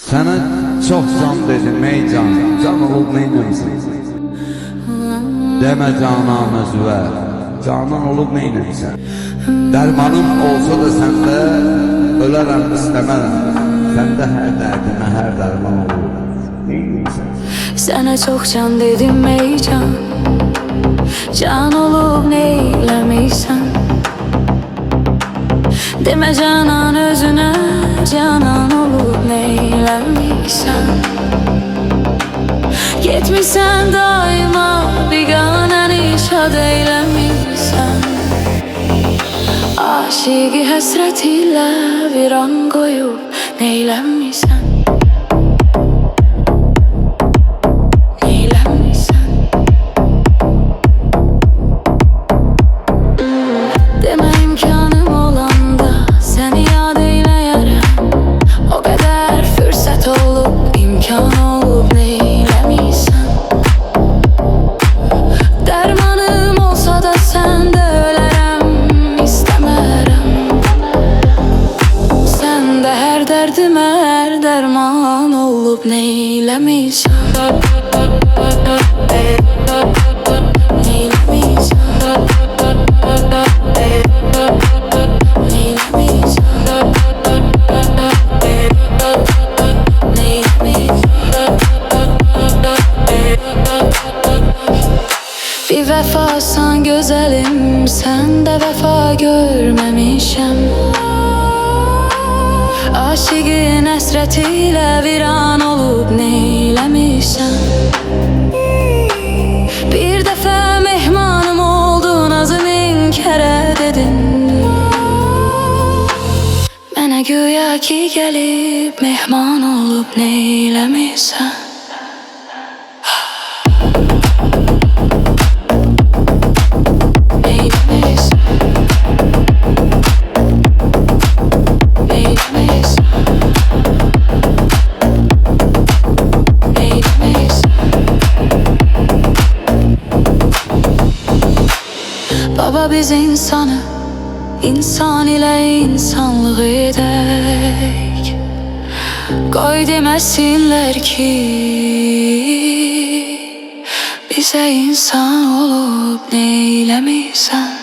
Sana çok can dedim ey can, can olup neynəmsən? Demə canan özüvə, canan olup neynəmsən? Dermanım olsa da səndə, ölərəm istəmərəm. Səndə hər dərdimə hər dərman olur, neynəmsən? Sana çok can dedim ey can, can olup neyləmiysən? Demə canan özünə, canan olup neyləmiysən? Getmişsən daima biganəni şad eyləmiysən? Aşıqı həsrət ilə viran qoyub neyləmiysən? Demə imkanım olanda səni yad eyləyərəm. O qədər fürsət olub, imkan olub neyləmiysən? Dərmanım olsa da səndə ölərəm istəmərəm. Səndə hər dərdimə hər dərman olub neyləmiysən? Bir vəfasan gözəlim, səndə vəfa görməmişəm. Aşıqın həsrəti ilə viran olub neyləmişəm? Bir dəfə mehmanım oldun, azı min kərə dedin. Mənə güya ki gəlib mehman olub neyləmişəm? Baba biz insanı, insan ilə insanlıq edək. Qoy deməsinlər ki, bizə insan olub neyləmiysən?